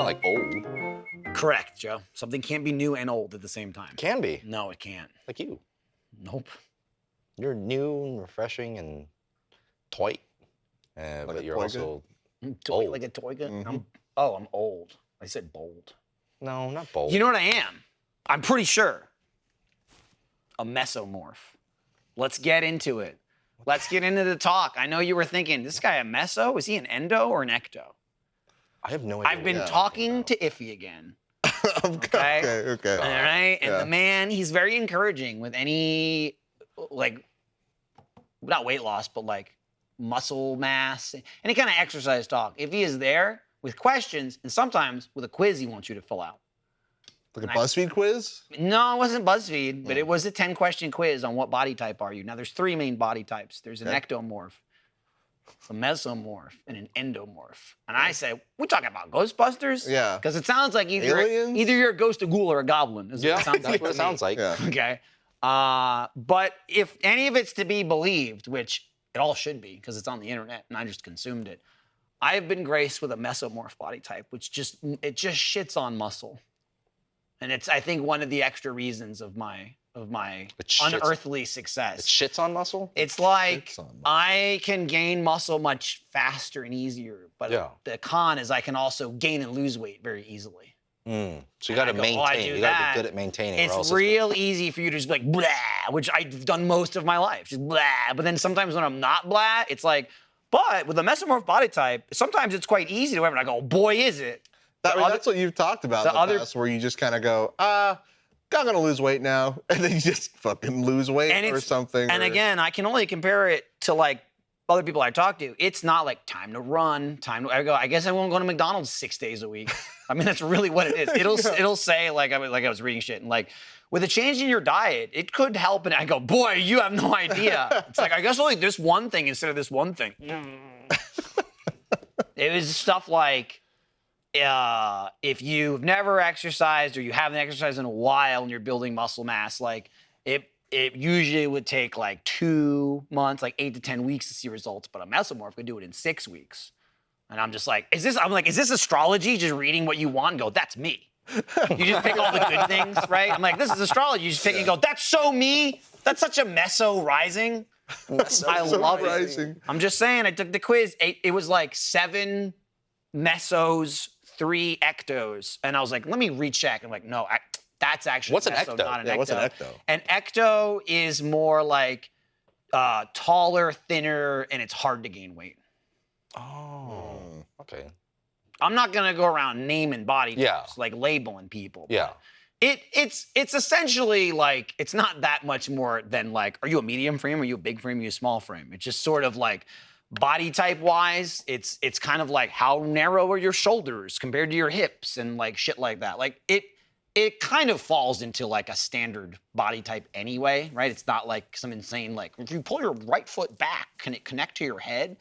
not like old. Correct, Joe. Something can't be new and old at the same time. Can be. No, it can't. Like you. Nope. You're new and refreshing and toy. But you're also old. Like a toy gun? Mm-hmm. I'm old. I said bold. No, not bold. You know what I am? I'm pretty sure. A mesomorph. Let's get into it. Let's get into the talk. I know you were thinking, this guy a meso? Is he an endo or an ecto? I have no idea. I've been talking to Iffy again. Okay. Okay. All right. And Yeah. the man, he's very encouraging with any, like, not weight loss, but like muscle mass, any kind of exercise talk. If he is there with questions and sometimes with a quiz he wants you to fill out. Like a BuzzFeed quiz? No, it wasn't BuzzFeed, but it was a 10-question quiz on what body type are you. Now, there's 3 main body types. There's an ectomorph, a mesomorph, and an endomorph. And I say, we talking about Ghostbusters? Yeah. Because it sounds like either Aliens? you're a ghost, a ghoul, or a goblin. Is Yeah, what it sounds that's like what to it me. sounds like. Yeah. Okay. But if any of it's to be believed, which it all should be because it's on the internet and I just consumed it, I have been graced with a mesomorph body type, which just shits on muscle. And it's, I think, one of the extra reasons of my unearthly success. It shits on muscle? It's like Shits on muscle. I can gain muscle much faster and easier, but Yeah. the con is I can also gain and lose weight very easily. So you got to And I go, "Oh, I maintain. do You got to that." be good at maintaining. or It's else real easy for you to just be like blah, which I've done most of my life, just blah. But then sometimes when I'm not blah, it's like, but with a mesomorph body type, sometimes it's quite easy to whatever. And I go, boy, is it. That's what you've talked about in the other- past, where you just kind of go, I'm gonna lose weight now, and then you just fucking lose weight or something. And again, I can only compare it to like other people I talk to. It's not like time to run, I guess I won't go to McDonald's 6 days a week. I mean, that's really what it is. It'll say like I was reading shit and like with a change in your diet, it could help. And I go, boy, you have no idea. It's like I guess only this one thing instead of this one thing. It was stuff like if you've never exercised or you haven't exercised in a while and you're building muscle mass, like it usually would take like 2 months, like 8 to 10 weeks to see results, but a mesomorph could do it in 6 weeks. And I'm just like, is this astrology? Just reading what you want and go, that's me. You just pick all the good things, right? I'm like, this is astrology. You just pick and go, that's so me. That's such a Meso Rising. I love it. I'm just saying, I took the quiz. It was like 7 mesos, 3 ectos. And I was like, let me recheck. I'm like, no, that's actually What's an meso, ecto? not an Yeah, ecto. what's an ecto? An ecto is more like taller, thinner, and it's hard to gain weight. Oh, okay. I'm not gonna go around naming body types, Yeah. like labeling people. Yeah. It's essentially like, it's not that much more than like, are you a medium frame? Are you a big frame? Are you a small frame? It's just sort of like body type wise, it's kind of like how narrow are your shoulders compared to your hips and like shit like that. Like it kind of falls into like a standard body type anyway, right? It's not like some insane, like if you pull your right foot back, can it connect to your head?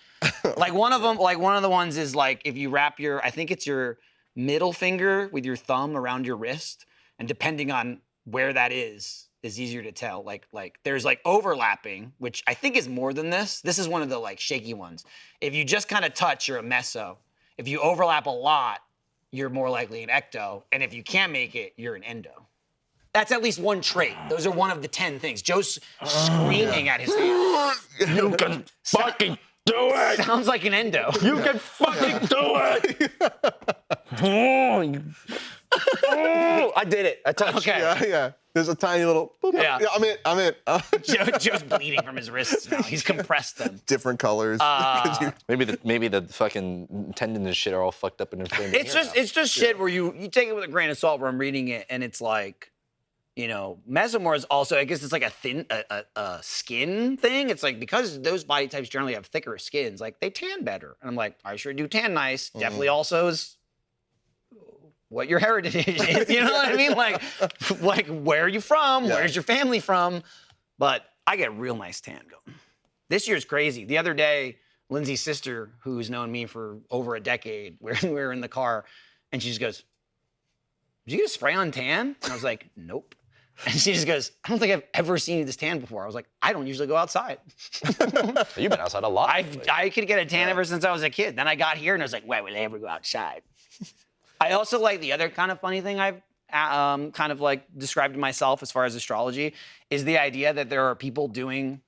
Like one of the ones is like if you wrap I think it's your middle finger with your thumb around your wrist, and depending on where that is easier to tell. Like there's like overlapping, which I think is more than this. This is one of the like shaky ones. If you just kind of touch, you're a meso. If you overlap a lot, you're more likely an ecto. And if you can't make it, you're an endo. That's at least one trait. Those are one of the 10 things. Joe's screaming at his hand. You can fucking do it! Sounds like an endo. You can fucking do it! I did it. I touched Okay. Yeah. There's a tiny little. Boop, Yeah. I'm in. Joe's bleeding from his wrists now. He's compressed them. Different colors. Maybe the fucking tendons and shit are all fucked up and inflamed. It's just shit where you take it with a grain of salt where I'm reading it and it's like, you know, mesomorph is also, I guess it's like a skin thing. It's like because those body types generally have thicker skins, like they tan better. And I'm like, I sure do tan nice. Definitely also is what your heritage is. You know what I mean? Like where are you from? Yeah. Where's your family from? But I get a real nice tan going. This year's crazy. The other day, Lindsay's sister, who's known me for over a decade, we were in the car, and she just goes, "Did you get a spray on tan?" And I was like, "Nope." And she just goes, "I don't think I've ever seen you this tan before." I was like, "I don't usually go outside." You've been outside a lot. I could get a tan ever since I was a kid. Then I got here and I was like, "Why would I ever go outside?" I also like the other kind of funny thing I've kind of like described to myself as far as astrology is the idea that there are people doing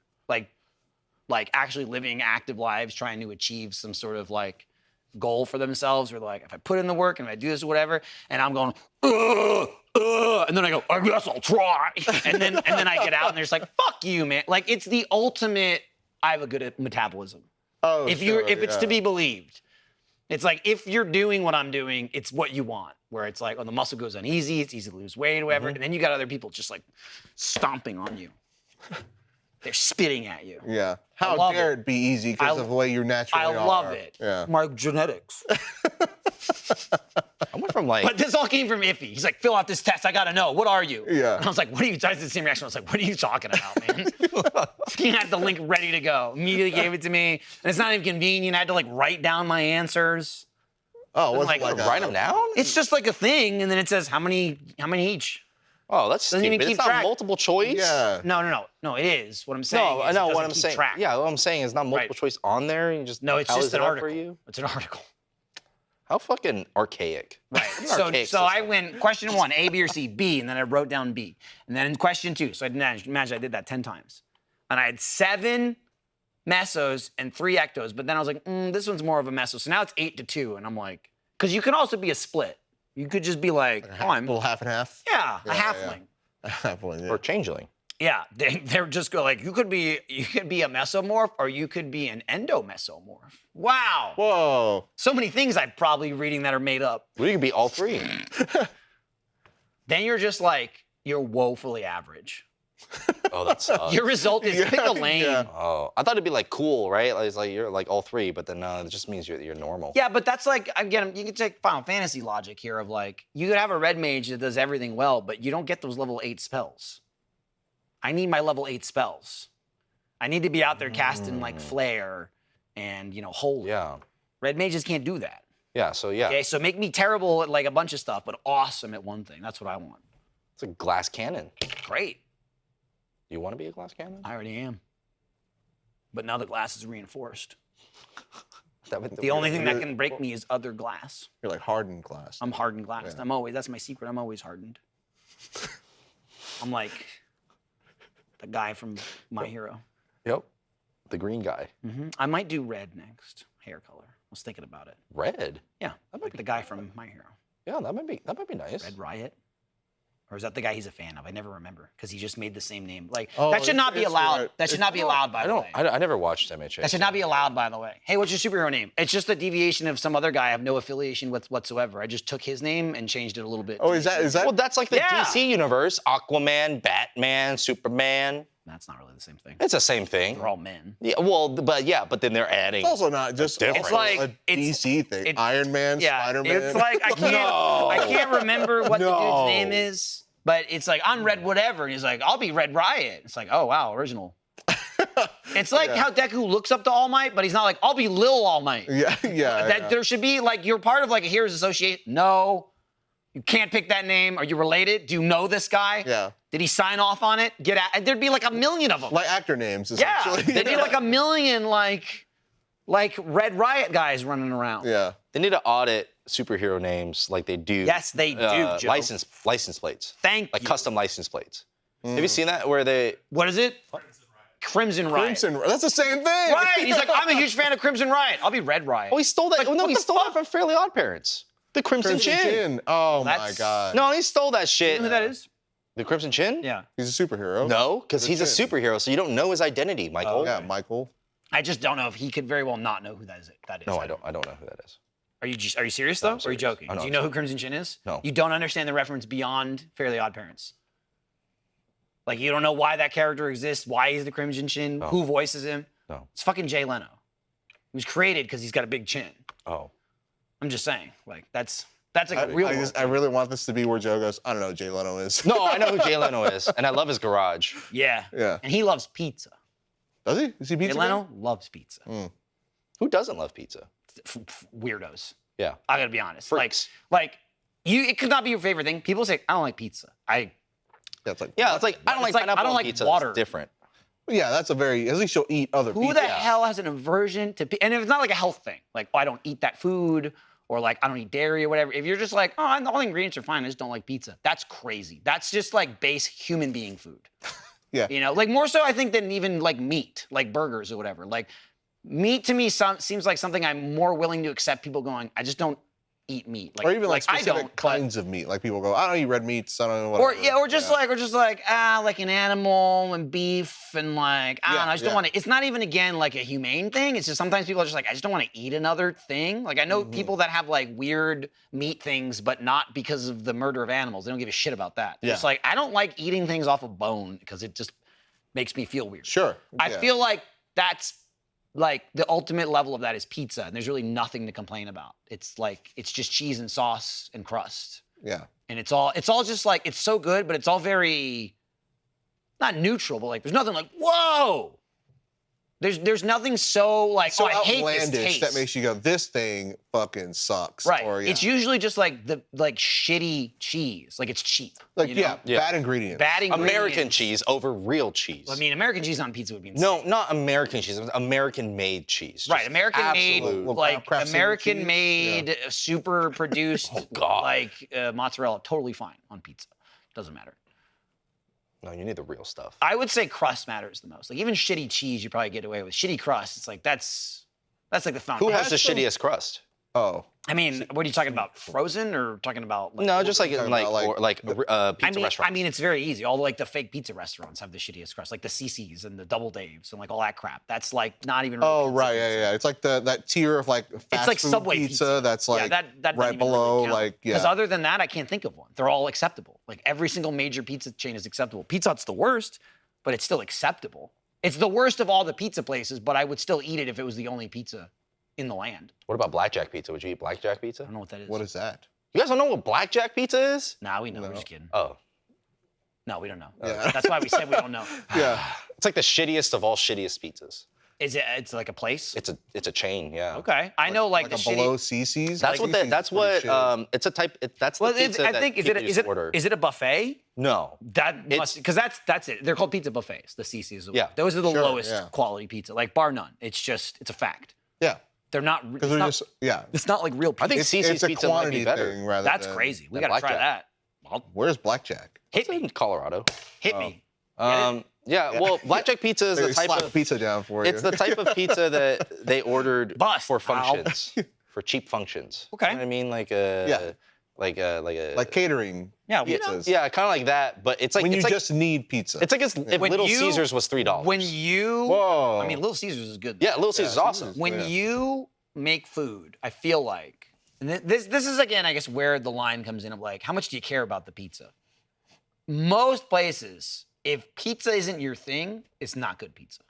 like actually living active lives trying to achieve some sort of like goal for themselves, or like if I put in the work and if I do this or whatever, and I'm going, and then I go, I guess I'll try, and then I get out and they're just like, fuck you, man. Like it's the ultimate. I have a good metabolism. Oh, if it's to be believed, it's like if you're doing what I'm doing, it's what you want. Where it's like, oh, the muscle goes uneasy, it's easy to lose weight or whatever, and then you got other people just like stomping on you. They're spitting at you. Yeah. How dare it be easy because of the way you naturally are. I love it. Yeah. My genetics. I went from like. But this all came from Iffy. He's like, fill out this test. I gotta know. What are you? Yeah. And I was like, what are you? I did the same reaction. I was like, what are you talking about, man? He had the link ready to go. Immediately gave it to me. And it's not even convenient. I had to like write down my answers. Oh, what's like, write them down? It's just like a thing, and then it says how many each. Oh, that's Doesn't even stupid. keep It's track. not multiple choice. Yeah. No, it is. What I'm saying No, is I know it what I'm doesn't keep saying. track. Yeah, what I'm saying is not multiple choice on there. You just No, it's tallies just an it up article. for you. It's an article. How fucking archaic. Right. So I went question 1, A, B, or C, B, and then I wrote down B. And then in question 2, so I didn't imagine I did that 10 times. And I had 7 mesos and 3 ectos, but then I was like, this one's more of a meso. So now it's 8-2, and I'm like, because you can also be a split. You could just be like, A little half and half. Yeah, a halfling. Halfling, yeah. Or changeling. Yeah, they're just go like you could be a mesomorph or you could be an endomesomorph. Wow. Whoa. So many things I'm probably reading that are made up. Well, you could be all 3. Then you're just like you're woefully average. Oh, that sucks. Your result is pick a lane. Yeah. Oh, I thought it'd be like cool, right? Like, it's like you're like all 3, but then it just means you're normal. Yeah, but that's like again, you can take Final Fantasy logic here of like you could have a red mage that does everything well, but you don't get those level 8 spells. I need my level 8 spells. I need to be out there casting like flare and holy. Yeah. Red mages can't do that. Yeah. So yeah. Okay, so make me terrible at like a bunch of stuff, but awesome at one thing. That's what I want. It's a glass cannon. Great. Do you want to be a glass cannon? I already am. But now the glass is reinforced. The The only thing that can break me is other glass. You're like hardened glass. I'm hardened glass. Yeah. That's my secret. I'm always hardened. I'm like the guy from My Hero. Yep. The green guy. I might do red next, hair color. I was thinking about it. Red. Yeah, like the guy from My Hero. Yeah, that might be nice. Red Riot. Or is that the guy he's a fan of? I never remember because he just made the same name. Like Oh, that should not be it's allowed. right. That should not be allowed, by the way. I never watched MHA. That should not be allowed, by the way. Hey, what's your superhero name? It's just a deviation of some other guy I have no affiliation with whatsoever. I just took his name and changed it a little bit. Oh, is that? Well, that's like the Yeah. DC universe. Aquaman, Batman, Superman. That's not really the same thing. It's the same thing. They're all men. Yeah, well, but then they're adding. It's also not just different. It's like- a DC thing. Iron Man, Yeah, Spider-Man. it's like I can't remember what the dude's name is, but it's like I'm Red whatever, and he's like I'll be Red Riot. It's like oh wow, original. It's like how Deku looks up to All Might, but he's not like I'll be Lil All Might. Yeah. There should be like you're part of like a Heroes Association. No, you can't pick that name. Are you related? Do you know this guy? Yeah. Did he sign off on it? Get out. And there'd be like a million of them. Like actor names, yeah, essentially. there'd be like a million like Red Riot guys running around. Yeah. They need to audit superhero names like they do. Yes, they do, Joe. License plates. Thank like you. custom license plates. Have you seen that where they? What is it? Crimson Riot. That's the same thing. Right. He's like, I'm a huge fan of Crimson Riot. I'll be Red Riot. Oh, he stole that. Like, oh, no, what he the stole fuck? that from Fairly Odd Parents. The Crimson Chin. Oh my That's- God. No, he stole that shit. You know who that is? The Crimson Chin? Yeah. He's a superhero. No, because he's a Chin. superhero, so you don't know his identity, Michael. Yeah, Michael. I just don't know if he could very well not know who that is. No, I don't know who that is. Are you serious though? I'm Or are you serious. joking? I know Do you I'm know who serious. Crimson Chin is? No. You don't understand the reference beyond Fairly Odd Parents. Like you don't know why that character exists, why he's the Crimson Chin, No. who voices him. No. It's fucking Jay Leno. He was created because he's got a big chin. Oh. I'm just saying, like that's like a real. I really want this to be where Joe goes, I don't know who Jay Leno is. No, I know who Jay Leno is, and I love his garage. Yeah. Yeah. And he loves pizza. Does he? Is he Jay pizza? Leno loves pizza. Who doesn't love pizza? Weirdos. Yeah. I gotta be honest. Freaks. Like it could not be your favorite thing. People say I don't like pizza. Yeah, it's like, Yeah, it's like I don't like It's like, I pineapple don't on like pizza. water. It's different. yeah, that's a very, at least you'll eat other Who pizza. the hell has an aversion to and it's not like a health thing. Like, oh, I don't eat that food, or like I don't eat dairy or whatever. If you're just like, oh, all the ingredients are fine, I just don't like pizza. That's crazy. That's just like base human being food. Yeah. You know, like more so I think than even like meat, like burgers or whatever. Like meat to me seems like something I'm more willing to accept people going, I just don't eat meat. Like, or even like I specific don't, kinds of meat. Like people go, I don't eat red meats. I don't know what. or just like like an animal and beef and like I don't know. I just don't want to. It's not even again like a humane thing. It's just sometimes people are just like I just don't want to eat another thing. Like I know people that have like weird meat things, but not because of the murder of animals. They don't give a shit about that. It's like I don't like eating things off of bone because it just makes me feel weird. Sure. I feel like that's like the ultimate level of that is pizza, and there's really nothing to complain about. It's like it's just cheese and sauce and crust. Yeah. And it's all just like it's so good, but it's all very not neutral, but like there's nothing like whoa. There's nothing so like so I hate this outlandish taste. that makes you go, this thing fucking sucks. Right. Or, It's usually just like the shitty cheese. Like it's cheap. like you know? bad ingredients. Bad ingredients. American cheese over real cheese. I mean, American cheese on pizza would be insane. No, not American cheese. American-made cheese. Right, American-made, absolute- like Kraft single American-made, cheese. super produced, God. like mozzarella, totally fine on pizza. Doesn't matter. No, you need the real stuff. I would say crust matters the most. Like even shitty cheese, you probably get away with. Shitty crust, it's like that's like the Who foundation. has the shittiest crust? Oh. I mean, what are you talking about? Frozen or talking about? Like, No, just like talking in like about, or like pizza restaurants. I mean, it's very easy. All like the fake pizza restaurants have the shittiest crust, like the CC's and the Double Dave's and like all that crap. That's like not even. Real Oh pizza, right, pizza. yeah. It's like that tier of like fast like food Subway pizza that's like that doesn't right even below, really count. like Because other than that, I can't think of one. They're all acceptable. Like every single major pizza chain is acceptable. Pizza Hut's the worst, but it's still acceptable. It's the worst of all the pizza places, but I would still eat it if it was the only pizza in the land. What about blackjack pizza? Would you eat blackjack I pizza? don't know what that is. What is that? You guys don't know what blackjack pizza is? Nah, we know. We're No. just kidding. Oh, No, we don't know. Yeah. That's why we said we don't know. Yeah. it's like the shittiest of all shittiest pizzas. Is it? It's like a place. It's a chain, yeah. Okay, I know like the a shitty. below CC's. That's what CC's that's pretty what shitty. it's a type. That's the Well, pizza I think that people order. is it a buffet? No, That must because that's it. They're called pizza buffets. The CC's. Yeah. Those are the Sure, lowest yeah. quality pizza, like bar none. It's a fact. Yeah. They're not. Because they're just It's not like real pizza. I think it's CC's a pizza might quantity be better. thing rather That's than, crazy. We than gotta try blackjack. that. Where's blackjack? Hit It's me. in Colorado. Hit me. Yeah, well, blackjack pizza is They the type slap of pizza down for you. it's the type of pizza that they ordered Bust. for Ow. functions, for cheap functions. Okay. You know what I mean? Like like a like catering. Yeah, pizzas. yeah, kind of like that, but it's like When you it's like just need pizza. it's like if When Little you- Caesars was $3. When you, Whoa. I mean, Little Caesars is good. Yeah, Little Caesars is awesome. Caesars. When Yeah. you make food, I feel like, and this is again, I guess, where the line comes in of like, how much do you care about the pizza? Most places, if pizza isn't your thing, it's not good pizza.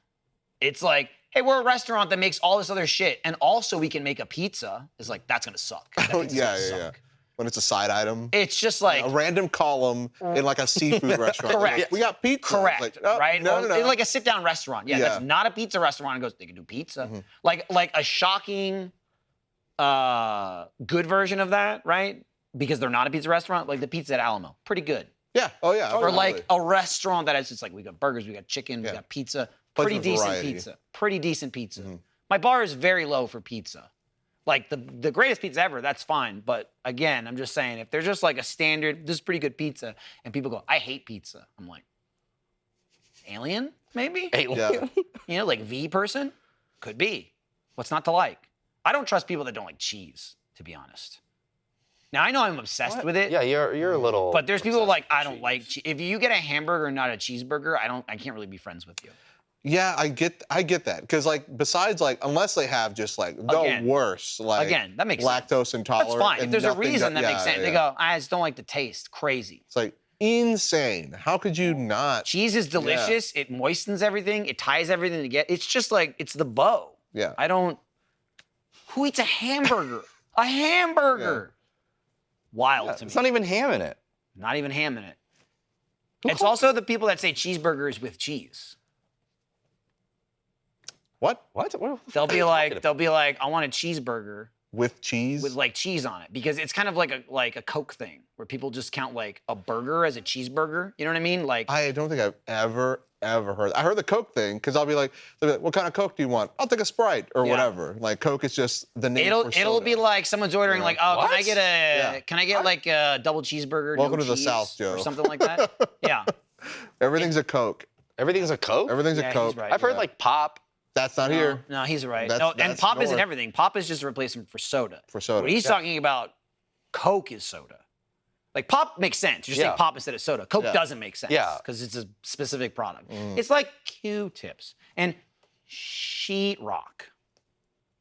It's like, hey, we're a restaurant that makes all this other shit, and also we can make a pizza. It's like that's gonna suck. That Oh, pizza's yeah, gonna yeah, suck. yeah. When it's a side item. It's just like A random column in like a seafood restaurant. Correct. Like, we got pizza. correct, It's like, oh, right? No, Or no, no. like a sit-down restaurant. Yeah, Yeah. that's not a pizza restaurant. It goes, they can do pizza. Mm-hmm. Like a shocking, good version of that, right? Because they're not a pizza restaurant. Like the pizza at Alamo, pretty good. Yeah. Oh, yeah. Or absolutely. like a restaurant that is just like we got burgers, we got chicken, we Yeah. got pizza. Place Pretty with decent variety. pizza. Pretty decent pizza. Mm-hmm. My bar is very low for pizza. Like the greatest pizza ever, that's fine. But again, I'm just saying, if there's just like a standard, this is pretty good pizza, and people go, I hate pizza. I'm like, alien, maybe? Alien. Yeah. You know, like V person? Could be. What's not to like? I don't trust people that don't like cheese, to be honest. Now, I know I'm obsessed with it. Yeah, you're a little. But there's people obsessed like, with I don't like cheese. If you get a hamburger and not a cheeseburger, I can't really be friends with you. Yeah, I get that. Because like besides like unless they have just like the Again. worst like Again, that makes sense. lactose intolerant. That's fine. If and there's a nothing reason go- that makes yeah, sense. They yeah. go, I just don't like the taste. Crazy. It's like insane. How could you not? Cheese is delicious. It moistens everything. It ties everything together. It's just like, it's the bow. Yeah. Who eats a hamburger? A hamburger. Wild to me. It's not even ham in it. Not even ham in it. It's also the people that say cheeseburgers with cheese. What? What? They'll be like, I want a cheeseburger With cheese? with like cheese on it because it's kind of like a Coke thing where people just count like a burger as a cheeseburger. You know what I mean? Like I don't think I've ever heard. I heard the Coke thing because I'll be like, what kind of Coke do you want? I'll take a Sprite or whatever. Like Coke is just the name for soda. It'll be like someone's ordering like, oh, What? can I get like a double cheeseburger? Welcome no to the cheese, South, Joe. or something like that. Yeah. Everything's a Coke. Everything's a Coke? Everything's Yeah, a he's Coke. right. I've heard like pop. That's not here. No, he's right. That's- No, and that's pop isn't north. everything. Pop is just a replacement for soda. For soda. What he's talking about, Coke is soda. Like pop makes sense. You're saying Yeah. pop instead of soda. Coke Yeah. doesn't make sense. Yeah. Because it's a specific product. It's like Q-tips and sheetrock.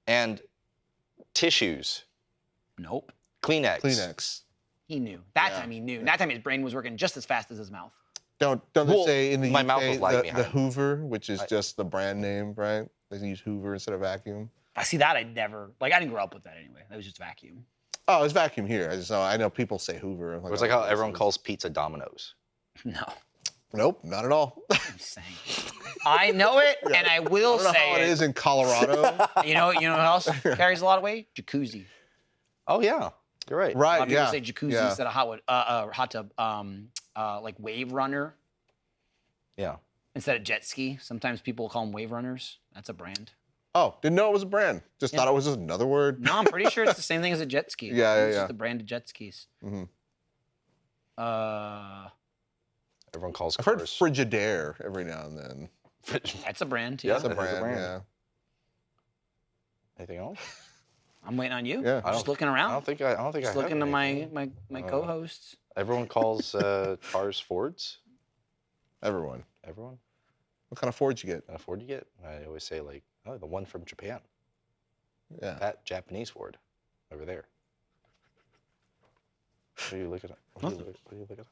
And tissues. Nope. Kleenex. Kleenex. He knew. That Yeah. time he knew. That time his brain was working just as fast as his mouth. Don't they Well, say in the my UK mouth was lagging the behind. Hoover, which is just the brand name, right? They use Hoover instead of vacuum. I see that. I didn't grow up with that anyway. That was just vacuum. Oh, it's vacuum here. I know people say Hoover. It's like how everyone calls pizza Domino's. No. Nope, not at all. I'm saying. I know it, and I will I don't know say how it is in Colorado. You know what else carries a lot of weight? Jacuzzi. Oh yeah, you're right. A Right, lot of people yeah. say jacuzzi yeah. instead of hot tub. Like wave runner Yeah. instead of jet ski. Sometimes people call them wave runners. That's a brand. Oh, didn't know it was a brand. Just thought it was just another word. No, I'm pretty sure it's the same thing as a jet ski. Yeah, It's yeah. just a brand of jet skis. Mhm. Everyone calls I've heard cars. Frigidaire every now and then. That's a brand too. Yeah. That's a That is a brand, brand. yeah. Anything else? I'm waiting on you. Yeah. I Just don't- looking I around. don't think I Just have looking to anything. my co-hosts. Everyone calls cars Fords. Everyone. Everyone. What kind of Ford you get? What Ford you get? I always say like, oh, the one from Japan. Yeah. That Japanese Ford, over there. What are you looking at? What are you looking at?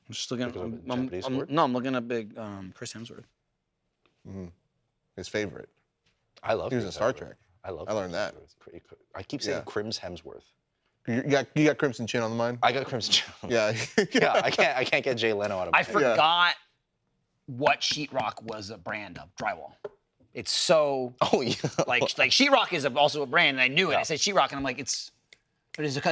I'm just looking. Looking at a Japanese Ford? No, I'm looking at big Chris Hemsworth. His favorite. I love. He was in Chris Star Hemsworth. Trek. I love. I learned Chris that. Hemsworth. I keep saying Yeah. Crims Hemsworth. You got Crimson Chin on the mind? I got Crimson. Yeah. Yeah, I can't get Jay Leno out of my I head. forgot what sheetrock was a brand of drywall. It's so Oh yeah. like sheetrock is also a brand, and I knew it. Yeah. I said sheetrock, and I'm like, it's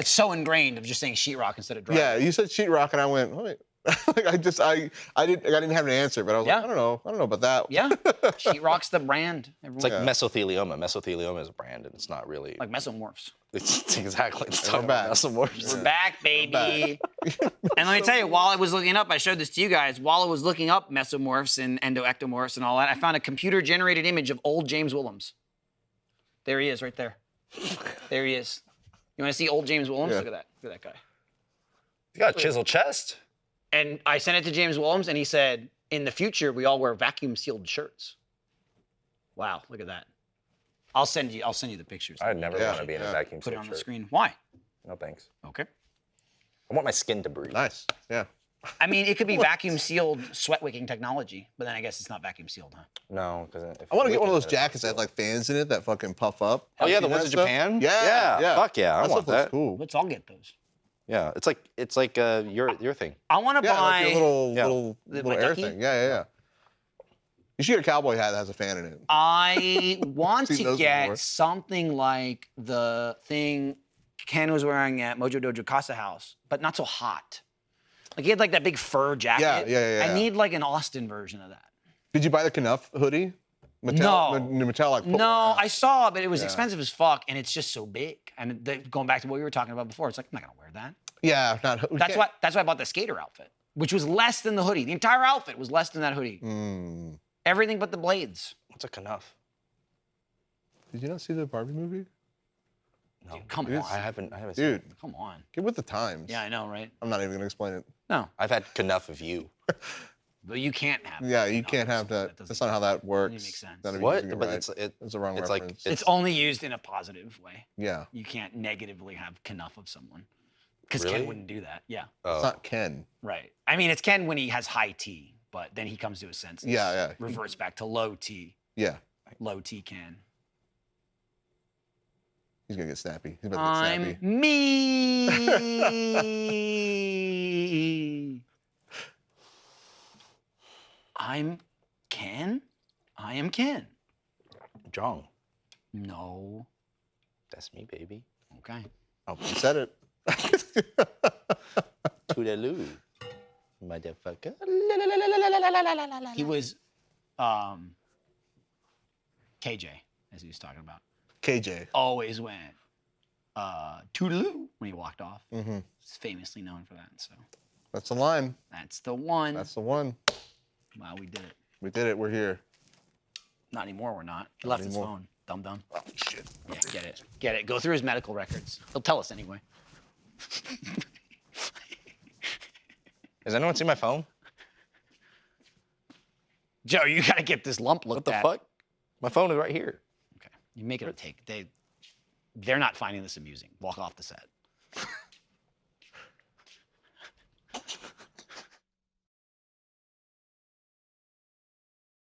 so ingrained of just saying sheetrock instead of drywall. Yeah, you said sheetrock, and I went, wait. Like I didn't have an answer, but I was Yeah. like, I don't know about that. Yeah, sheetrock's the brand. Everyone, It's like Yeah. mesothelioma. Mesothelioma is a brand, and it's not really. like mesomorphs. It's exactly. It's And talking we're about back. mesomorphs. We're back, baby. And let me tell you, while I was looking up, I showed this to you guys. While I was looking up mesomorphs and endoectomorphs and all that, I found a computer-generated image of old James Willems. There he is, right there. There he is. You want to see old James Willems? Yeah. Look at that. Look at that guy. You got a chiseled chest. And I sent it to James Willems, and he said, in the future, we all wear vacuum-sealed shirts. Wow, look at that. I'll send you the pictures. I'd never Yeah, want to be in a yeah. vacuum Put it sealed on the shirt. screen. Why? No thanks. Okay. I want my skin to breathe. Nice. Yeah. I mean, it could be vacuum-sealed sweat-wicking technology, but then I guess it's not vacuum-sealed, huh? No, because I want to get one of those jackets that have like fans in it that fucking puff up. Oh yeah, You the seen ones that in stuff? Japan. Yeah, yeah. Fuck yeah, I That want stuff looks that. cool. Let's all get those. Yeah, it's like your thing. I want to Yeah, buy. like your Yeah. little my air ducky? thing. Yeah. You should get a cowboy hat that has a fan in it. I want Seen to those get before. something like the thing Ken was wearing at Mojo Dojo Casa House, but not so hot. Like he had like that big fur jacket. Yeah. I need like an Austin version of that. Did you buy the Knuff hoodie? No. The metallic. No, I saw it, but it was Yeah. expensive as fuck, and it's just so big. And going back to what we were talking about before, it's like I'm not gonna wear that. Yeah, not. That's why I bought the skater outfit, which was less than the hoodie. The entire outfit was less than that hoodie. Mm. Everything but the blades. What's a knuff? Did you not see the Barbie movie? No, Dude, come It on. is- I haven't seen Dude, it. Come on. get with the times. Yeah, I know, right? I'm not even gonna explain it. No, I've had enough of you. but you can't have. Yeah, you no, can't have that. doesn't That's not how that works. make sense. None of you What? using it But right. it's the wrong it's like- reference. It's only used in a positive way. yeah, You can't negatively have enough of someone. Because Really? Ken wouldn't do that. Yeah, oh. it's not Ken. right. I mean, it's Ken when he has high T, but then he comes to his senses. Yeah. Reverts back to low T. Yeah, Low T Ken. he's gonna get snappy. He's about to get I'm snappy. me. I'm Ken. I am Ken. Jong. No. That's me, baby. Okay. Oh, you said it. Toodaloo, motherfucker. He was KJ, as he was talking about. KJ. Always went toodaloo when he walked off. Mm-hmm. He's famously known for that. So That's the line. that's the one. That's the one. Wow, we did it. We did it. We're here. Not anymore, we're not. He left his anymore. phone. Dum-dum. Oh, shit. Yeah, get it. Get it. Go through his medical records. He'll tell us anyway. Has anyone seen my phone? Joe, you got to get this lump looked at. What the fuck? My phone is right here. Okay. You make it a take. They're not finding this amusing. Walk off the set.